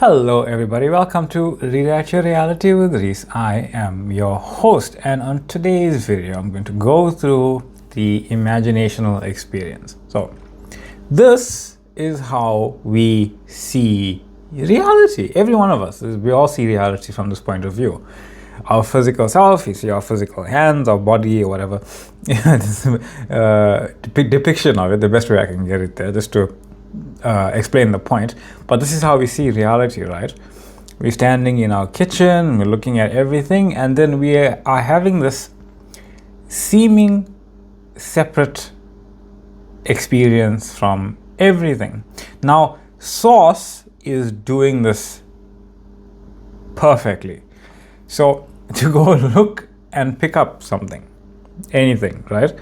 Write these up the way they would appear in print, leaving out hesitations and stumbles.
Hello everybody, welcome to Rewrite Your Reality with Reese. I am your host, and on today's video I'm going to go through the imaginational experience. So this is how we see reality. Every one of us, we all see reality from this point of view. Our physical self, you see our physical hands, our body, or whatever. This depiction of it, the best way I can get it there, just to explain the point. But this is how we see reality, right? We're standing in our kitchen, we're looking at everything, and then we are having this seeming separate experience from everything. Now, Source is doing this perfectly. So to go look and pick up something, anything, right?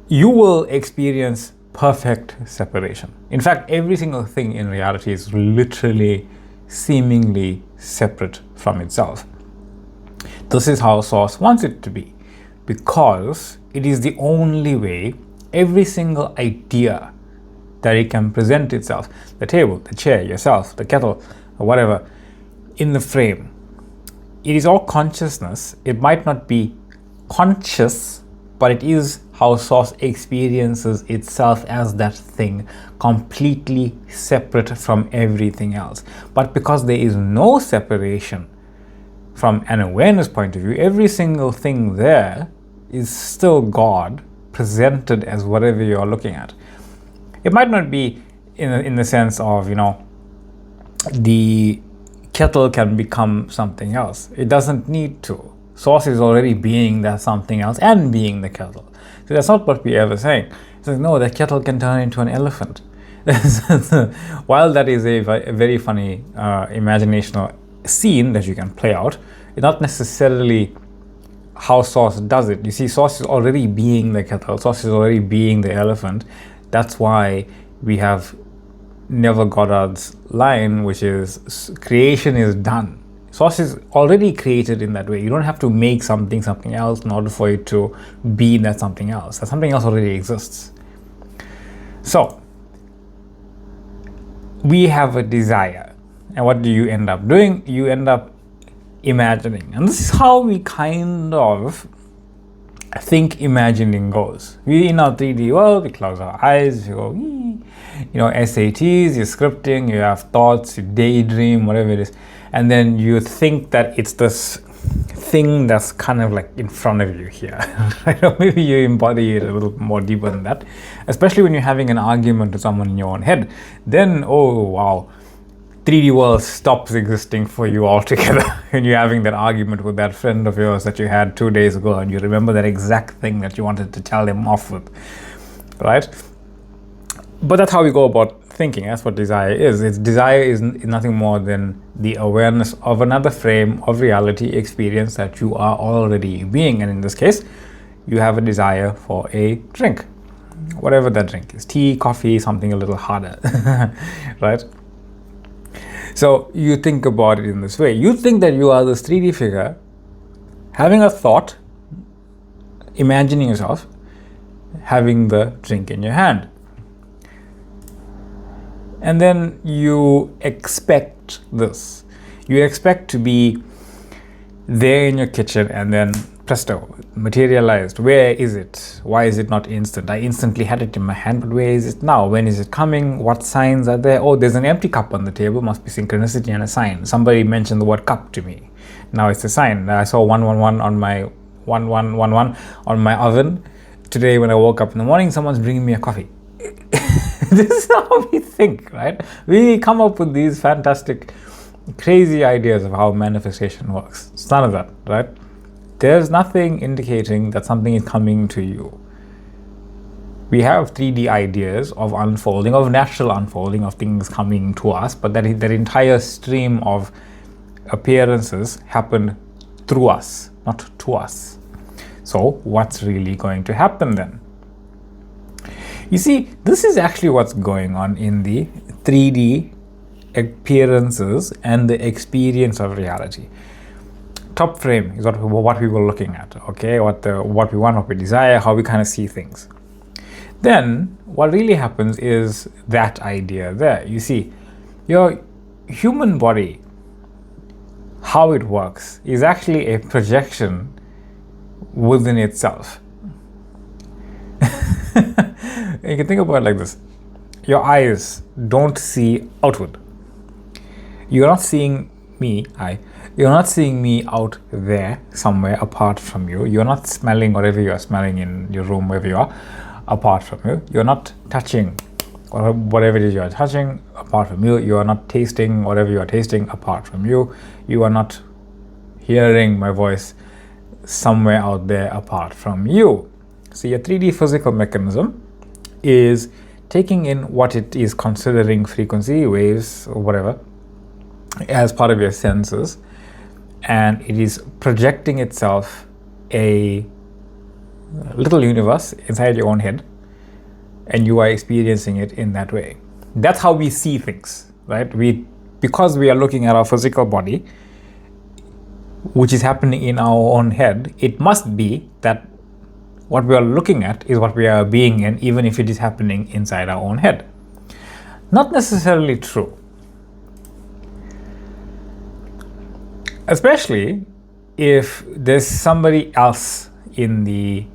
You will experience perfect separation. In fact, every single thing in reality is literally seemingly separate from itself. This is how Source wants it to be, because it is the only way every single idea that it can present itself, the table, the chair, yourself, the kettle, or whatever, in the frame. It is all consciousness. It might not be conscious, but it is how Source experiences itself as that thing, completely separate from everything else. But because there is no separation from an awareness point of view, every single thing there is still God presented as whatever you're looking at. It might not be in the sense of, the kettle can become something else. It doesn't need to. Source is already being that something else and being the kettle. So that's not what we're ever saying. It's like, no, the kettle can turn into an elephant. While that is a very funny imaginational scene that you can play out, it's not necessarily how Source does it. You see, Source is already being the kettle. Source is already being the elephant. That's why we have NevilleGoddard's line, which is creation is done. Source is already created in that way. You don't have to make something else in order for it to be that something else. That something else already exists. So we have a desire, and what do you end up doing? You end up imagining, and this is how we kind of think imagining goes. We in our 3D world, we close our eyes, we go, SATs, you're scripting, you have thoughts, you daydream, whatever it is, and then you think that it's this thing that's kind of like in front of you here. Right? Maybe you embody it a little more deeper than that, especially when you're having an argument with someone in your own head. Then, oh wow, 3D world stops existing for you altogether. And you're having that argument with that friend of yours that you had 2 days ago, and you remember that exact thing that you wanted to tell them off with, right? But that's how we go about thinking. That's what desire is. Desire is nothing more than the awareness of another frame of reality experience that you are already being. And in this case, you have a desire for a drink, whatever that drink is, tea, coffee, something a little harder, right? So you think about it in this way. You think that you are this 3D figure having a thought, imagining yourself having the drink in your hand. And then you expect this. You expect to be there in your kitchen, and then presto, materialized. Where is it? Why is it not instant? I instantly had it in my hand, but where is it now? When is it coming? What signs are there? Oh, there's an empty cup on the table. Must be synchronicity and a sign. Somebody mentioned the word cup to me. Now it's a sign. I saw 111 on my 1111 on my oven. Today when I woke up in the morning, someone's bringing me a coffee. This is how we think, right? We come up with these fantastic, crazy ideas of how manifestation works. It's none of that, right? There's nothing indicating that something is coming to you. We have 3D ideas of unfolding, of natural unfolding, of things coming to us, but that entire stream of appearances happened through us, not to us. So what's really going to happen then? You see, this is actually what's going on in the 3D appearances and the experience of reality. Top frame is what we were looking at, okay? What we want, what we desire, how we kind of see things. Then what really happens is that idea there. You see, you're human body, how it works, is actually a projection within itself. You can think about it like this. Your eyes don't see outward. You're not seeing me, you're not seeing me out there somewhere apart from you. You're not smelling whatever you are smelling in your room, wherever you are, apart from you. You're not touching whatever it is you are touching apart from you. You are not tasting whatever you are tasting apart from you. You are not hearing my voice somewhere out there apart from you. So your 3D physical mechanism is taking in what it is considering frequency, waves, or whatever, as part of your senses, and it is projecting itself a little universe inside your own head, and you are experiencing it in that way. That's how we see things, right? Because we are looking at our physical body, which is happening in our own head, it must be that what we are looking at is what we are being in, even if it is happening inside our own head. Not necessarily true. Especially if there's somebody else in the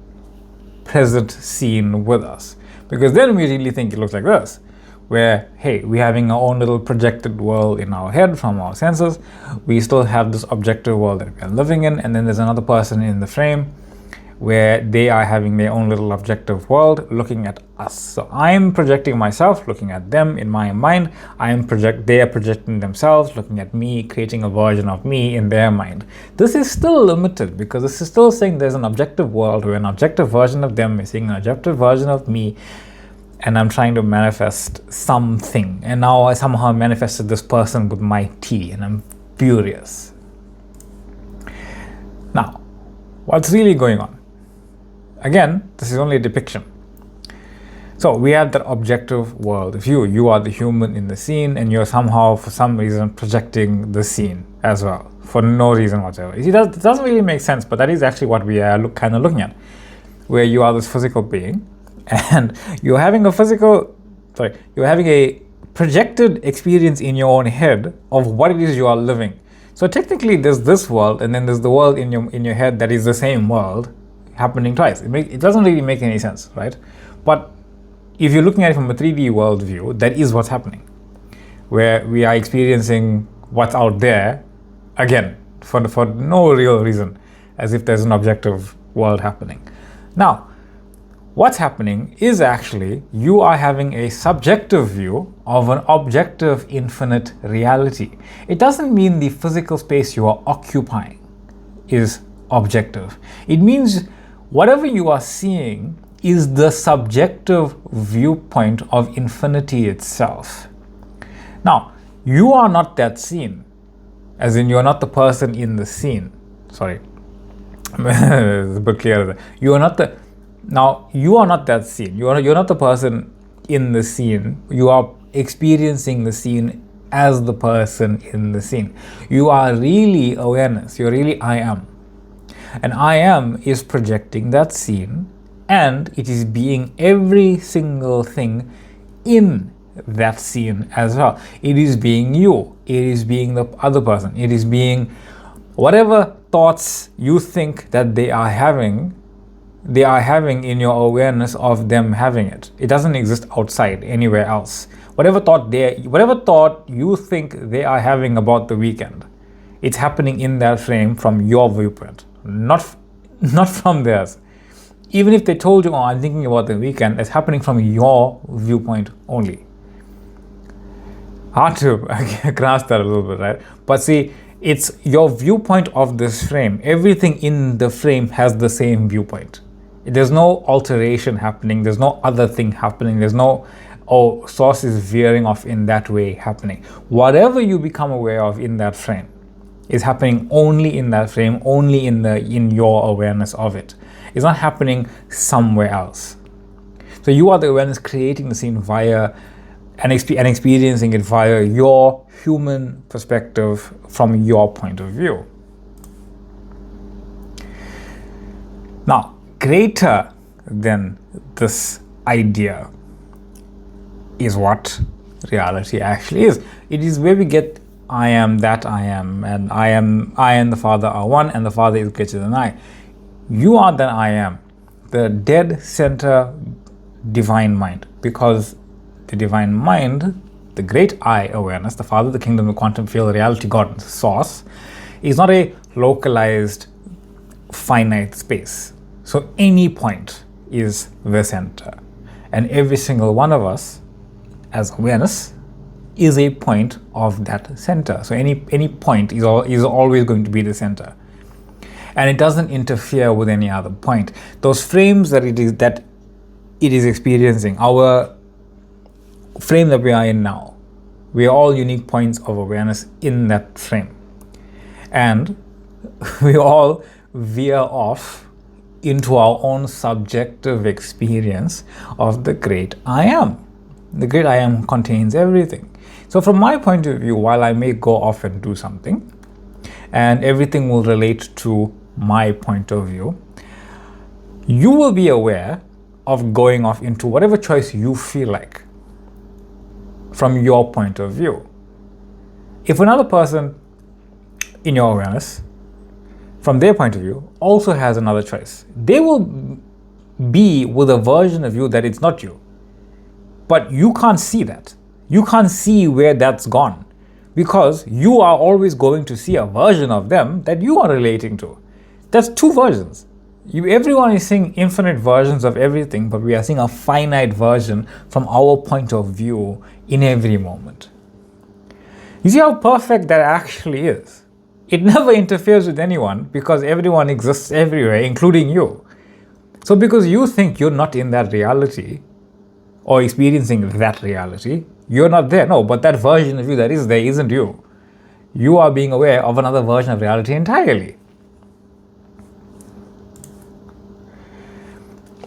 present scene with us. Because then we really think it looks like this, where, hey, we're having our own little projected world in our head from our senses. We still have this objective world that we are living in, and then there's another person in the frame where they are having their own little objective world looking at us. So I'm projecting myself, looking at them in my mind. They are projecting themselves, looking at me, creating a version of me in their mind. This is still limited because this is still saying there's an objective world where an objective version of them is seeing an objective version of me, and I'm trying to manifest something. And now I somehow manifested this person with my T, and I'm furious. Now, what's really going on? Again, this is only a depiction. So we have that objective world view. You are the human in the scene, and you're somehow, for some reason, projecting the scene as well, for no reason whatsoever. You see, that doesn't really make sense, but that is actually what we are kind of looking at, where you are this physical being, and you're having a projected experience in your own head of what it is you are living. So technically, there's this world, and then there's the world in your head that is the same world happening twice. It doesn't really make any sense, right? But if you're looking at it from a 3D world view, that is what's happening, where we are experiencing what's out there again for no real reason, as if there's an objective world happening. Now, what's happening is actually you are having a subjective view of an objective infinite reality. It doesn't mean the physical space you are occupying is objective. It means whatever you are seeing is the subjective viewpoint of infinity itself. Now, you are not that scene, as in you're not the person in the scene. Sorry, it's a bit clearer. You are not that scene. You're not the person in the scene. You are experiencing the scene as the person in the scene. You are really awareness. You're really I am. And I am is projecting that scene, and it is being every single thing in that scene as well. It is being you. It is being the other person. It is being whatever thoughts you think that they are having in your awareness of them having it. It doesn't exist outside anywhere else. Whatever thought you think they are having about the weekend, it's happening in that frame from your viewpoint. Not from theirs. Even if they told you, I'm thinking about the weekend, it's happening from your viewpoint only. Hard to grasp that a little bit, right? But see, it's your viewpoint of this frame. Everything in the frame has the same viewpoint. There's no alteration happening. There's no other thing happening. There's no, source is veering off in that way happening. Whatever you become aware of in that frame is happening only in that frame, only in your awareness of it. It's not happening somewhere else. So you are the awareness creating the scene via and experiencing it via your human perspective from your point of view. Now, greater than this idea is what reality actually is. It is where we get I am that I am, and I and the Father are one, and the Father is greater than I. You are that I am, the dead center divine mind, because the divine mind, the great I awareness, the Father, the kingdom, the quantum field, reality, God, source, is not a localized finite space. So any point is the center, and every single one of us as awareness is a point of that center. So any point is always going to be the center, and it doesn't interfere with any other point. Those frames that it is experiencing, our frame that we are in now, we are all unique points of awareness in that frame, and we all veer off into our own subjective experience of the great I am. The great I am contains everything. So from my point of view, while I may go off and do something, and everything will relate to my point of view, you will be aware of going off into whatever choice you feel like from your point of view. If another person in your awareness, from their point of view, also has another choice, they will be with a version of you that it's not you. But you can't see that. You can't see where that's gone, because you are always going to see a version of them that you are relating to. That's two versions. Everyone is seeing infinite versions of everything, but we are seeing a finite version from our point of view in every moment. You see how perfect that actually is? It never interferes with anyone, because everyone exists everywhere, including you. So because you think you're not in that reality or experiencing that reality, you're not there. No, but that version of you that is there isn't you. You are being aware of another version of reality entirely.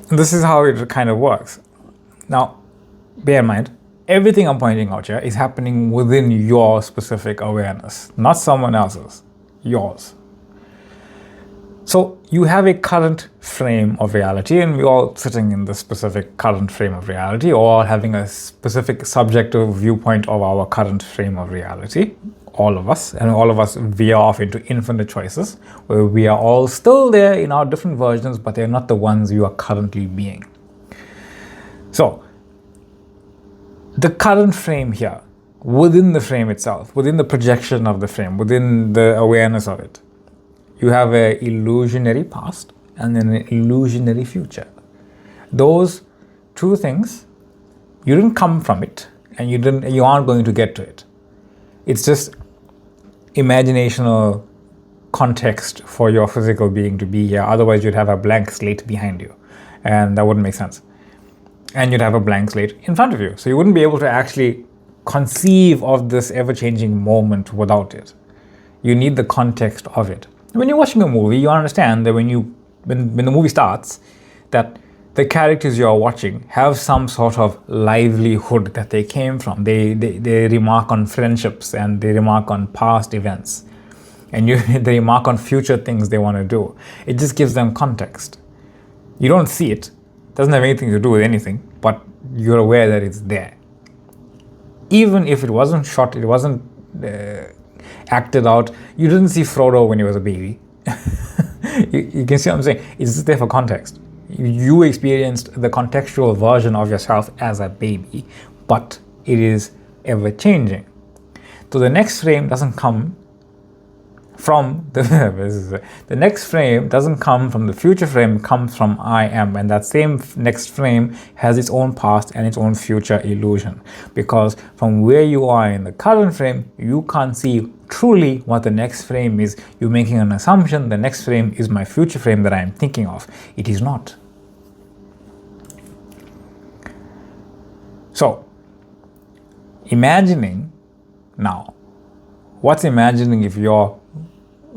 And this is how it kind of works. Now, bear in mind, everything I'm pointing out here is happening within your specific awareness, not someone else's, yours. So you have a current frame of reality, and we're all sitting in the specific current frame of reality, or having a specific subjective viewpoint of our current frame of reality, all of us, and all of us veer off into infinite choices, where we are all still there in our different versions, but they're not the ones you are currently being. So the current frame here, within the frame itself, within the projection of the frame, within the awareness of it, you have an illusionary past and then an illusionary future. Those two things, you didn't come from it, and you aren't going to get to it. It's just imaginational context for your physical being to be here. Otherwise, you'd have a blank slate behind you, and that wouldn't make sense. And you'd have a blank slate in front of you. So you wouldn't be able to actually conceive of this ever-changing moment without it. You need the context of it. When you're watching a movie, you understand that when the movie starts, that the characters you're watching have some sort of livelihood that they came from. They remark on friendships, and they remark on past events, and they remark on future things they want to do. It just gives them context. You don't see it. It doesn't have anything to do with anything, but you're aware that it's there. Even if it wasn't shot, it wasn't acted out. You didn't see Frodo when he was a baby. you can see what I'm saying? It's just there for context. You experienced the contextual version of yourself as a baby, but it is ever changing. So the next frame doesn't come from the next frame doesn't come from the future frame, it comes from I am, and that same next frame has its own past and its own future illusion, because from where you are in the current frame, you can't see truly what the next frame is. You're making an assumption the next frame is my future frame that I am thinking of. It is not. So imagining now, what's imagining if your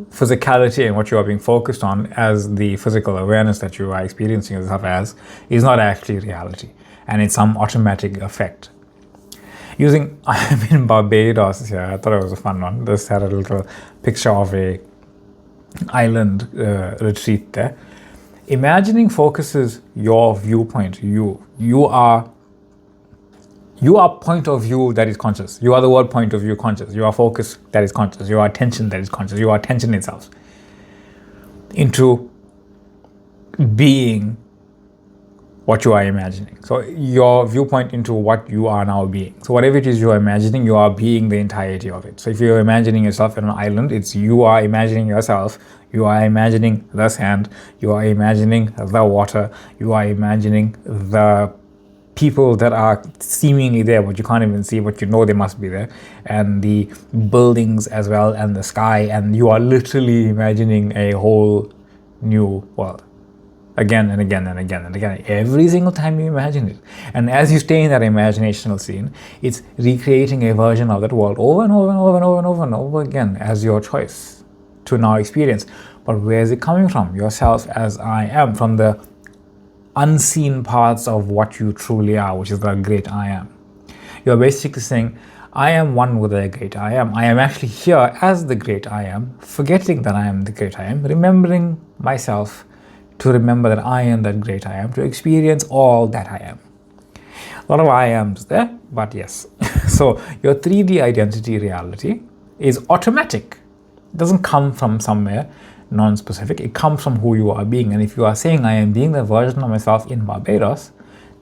physicality and what you are being focused on as the physical awareness that you are experiencing yourself as is not actually reality, and it's some automatic effect. I'm in Barbados here. I thought it was a fun one. This had a little picture of a island retreat there. Imagining focuses your viewpoint. You're You are point of view that is conscious. You are the word point of view conscious. You are focus that is conscious. You are attention that is conscious. You are attention itself into being what you are imagining. So your viewpoint into what you are now being. So whatever it is you are imagining, you are being the entirety of it. So if you're imagining yourself on an island, it's you are imagining yourself. You are imagining the sand. You are imagining the water. You are imagining the people that are seemingly there, but you can't even see, but you know they must be there, and the buildings as well, and the sky, and you are literally imagining a whole new world again and again and again and again, every single time you imagine it. And as you stay in that imaginational scene, it's recreating a version of that world over and over and over and over and over and over again as your choice to now experience. But where is it coming from? Yourself as I am, from the unseen parts of what you truly are, which is the great I am. You're basically saying, I am one with the great I am. I am actually here as the great I am, forgetting that I am the great I am, remembering myself to remember that I am that great I am, to experience all that I am. A lot of I ams there, but yes. So your 3D identity reality is automatic. It doesn't come from somewhere non-specific. It comes from who you are being. And if you are saying I am being the version of myself in Barbados,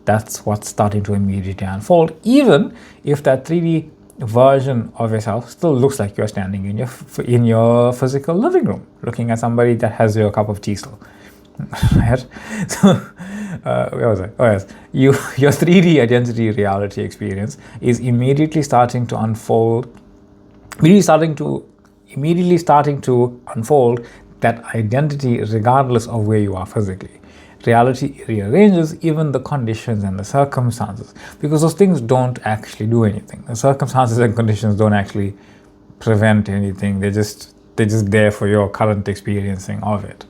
that's what's starting to immediately unfold, even if that 3D version of yourself still looks like you're standing in your physical living room, looking at somebody that has your cup of tea still. Right? So, where was I? Oh yes, your 3D identity reality experience is immediately starting to unfold, immediately starting to unfold that identity regardless of where you are physically. Reality rearranges even the conditions and the circumstances, because those things don't actually do anything. The circumstances and conditions don't actually prevent anything. They're just there for your current experiencing of it.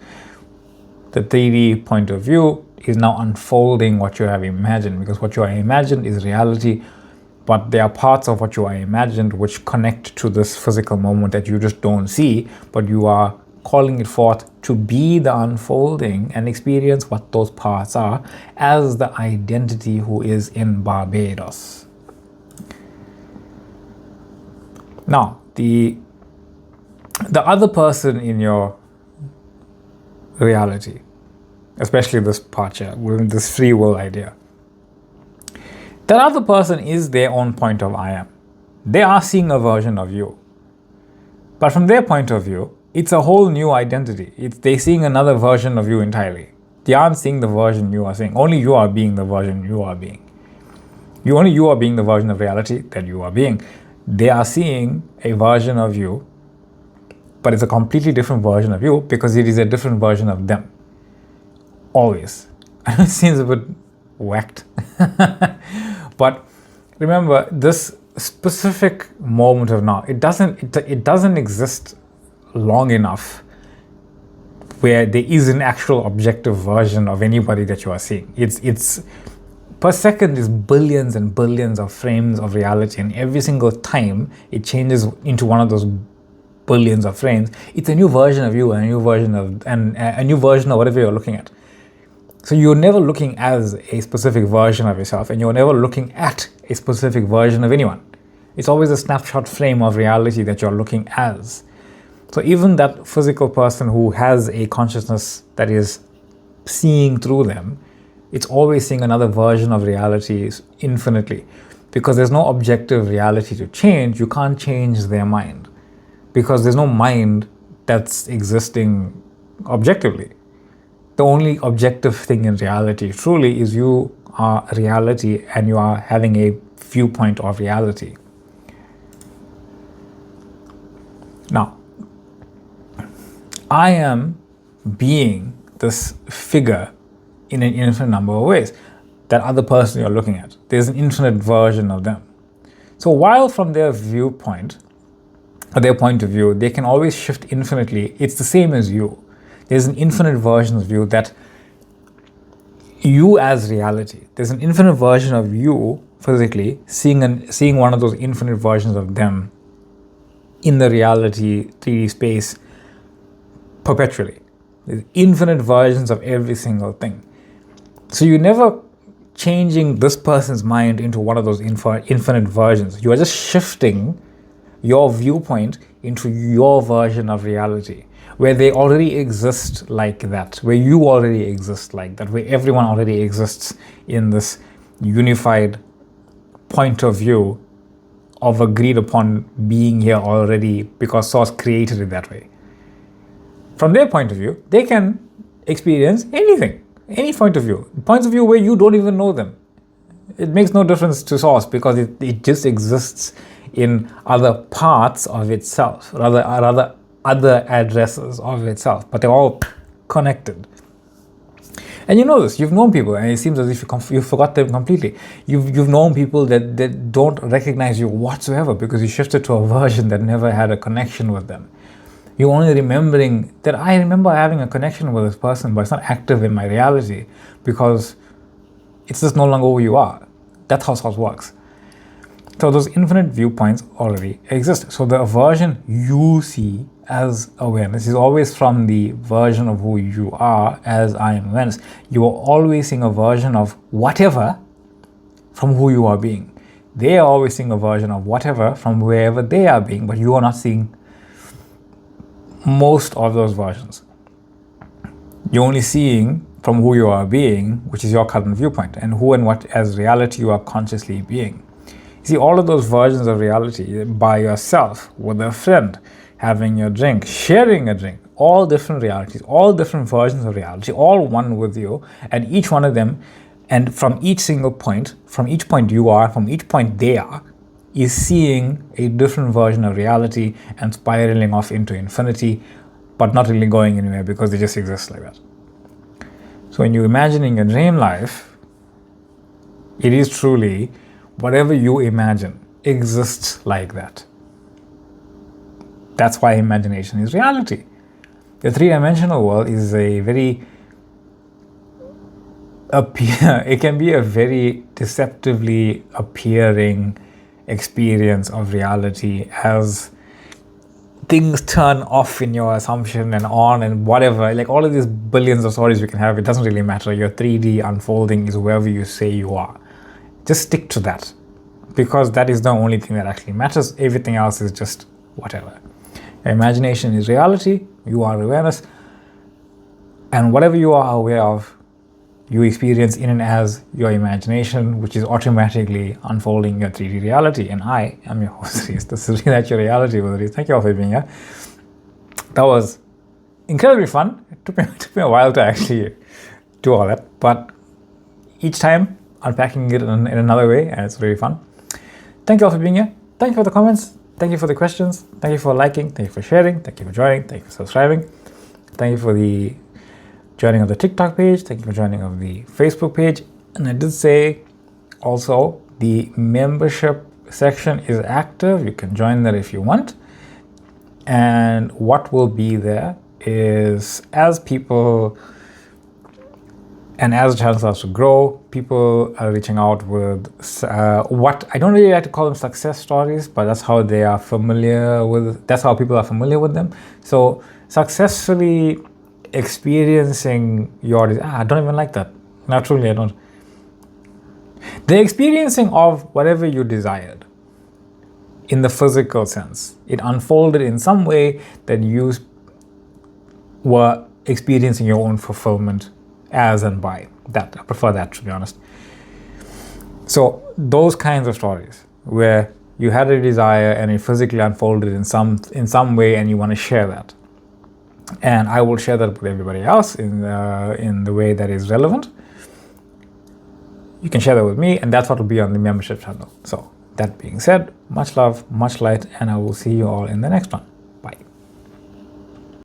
The 3D point of view is now unfolding what you have imagined, because what you are imagined is reality, but there are parts of what you are imagined which connect to this physical moment that you just don't see, but you are calling it forth to be the unfolding and experience what those parts are as the identity who is in Barbados. Now, the other person in your reality, especially this part here, with this free will idea, that other person is their own point of I am. They are seeing a version of you. But from their point of view, it's a whole new identity. They're seeing another version of you entirely. They aren't seeing the version you are seeing. Only you are being the version you are being. Only you are being the version of reality that you are being. They are seeing a version of you, but it's a completely different version of you because it is a different version of them. Always. It seems a bit whacked. But remember, this specific moment of now, it doesn't exist long enough where there is an actual objective version of anybody that you are seeing. It's per second is billions and billions of frames of reality, and every single time it changes into one of those billions of frames, it's a new version of you and a new version of whatever you're looking at. So you're never looking as a specific version of yourself, and you're never looking at a specific version of anyone. It's always a snapshot frame of reality that you're looking as. So even that physical person who has a consciousness that is seeing through them, it's always seeing another version of reality infinitely. Because there's no objective reality to change, you can't change their mind. Because there's no mind that's existing objectively. The only objective thing in reality truly is you are reality and you are having a viewpoint of reality. Now, I am being this figure in an infinite number of ways. That other person you're looking at, there's an infinite version of them. So while from their viewpoint, or their point of view, they can always shift infinitely, it's the same as you. There's an infinite version of you that you as reality. There's an infinite version of you physically seeing one of those infinite versions of them in the reality 3D space perpetually. There's infinite versions of every single thing. So you never changing this person's mind into one of those infinite versions. You are just shifting your viewpoint into your version of reality, where they already exist like that, where you already exist like that, where everyone already exists in this unified point of view of agreed upon being here already, because Source created it that way. From their point of view, they can experience anything, any point of view, points of view where you don't even know them. It makes no difference to Source, because it just exists in other parts of itself, rather other addresses of itself, but they're all connected. And you know this, you've known people, and it seems as if you forgot them completely. You've known people that don't recognize you whatsoever because you shifted to a version that never had a connection with them. You're only remembering that I remember having a connection with this person, but it's not active in my reality because it's just no longer who you are. That's how Source works. So those infinite viewpoints already exist. So the version you see as awareness is always from the version of who you are as I am awareness. You are always seeing a version of whatever from who you are being. They are always seeing a version of whatever from wherever they are being, but you are not seeing most of those versions. You're only seeing from who you are being, which is your current viewpoint, and who and what as reality you are consciously being. See, all of those versions of reality by yourself, with a friend, having a drink, sharing a drink, all different realities, all different versions of reality, all one with you, and each one of them, and from each single point, from each point you are, from each point they are, is seeing a different version of reality and spiraling off into infinity, but not really going anywhere because they just exist like that. So when you're imagining your dream life, it is truly whatever you imagine exists like that. That's why imagination is reality. The three-dimensional world is a very it can be a very deceptively appearing experience of reality as things turn off in your assumption and on and whatever. Like all of these billions of stories you can have, it doesn't really matter. Your 3D unfolding is wherever you say you are. Just stick to that, because that is the only thing that actually matters. Everything else is just whatever. Imagination is reality, you are awareness, and whatever you are aware of, you experience in and as your imagination, which is automatically unfolding your 3D reality. And I am your host, Reese. This is Reenact Your Reality with Reese. Thank you all for being here. That was incredibly fun. It took me a while to actually do all that, but each time unpacking it in another way, and it's really fun. Thank you all for being here. Thank you for the comments. Thank you for the questions. Thank you for liking. Thank you for sharing. Thank you for joining. Thank you for subscribing. Thank you for the joining of the TikTok page. Thank you for joining of the Facebook page. And I did say also the membership section is active. You can join there if you want. And what will be there is, as people and as the channel starts to grow, people are reaching out with what I don't really like to call them success stories, but that's how they are familiar with, that's how people are familiar with them. So successfully experiencing your, I don't even like that. Not truly, I don't. The experiencing of whatever you desired in the physical sense. It unfolded in some way that you were experiencing your own fulfillment as and by that. I prefer that, to be honest. So those kinds of stories where you had a desire and it physically unfolded in some way and you want to share that. And I will share that with everybody else in the way that is relevant. You can share that with me, and that's what will be on the membership channel. So that being said, much love, much light, and I will see you all in the next one.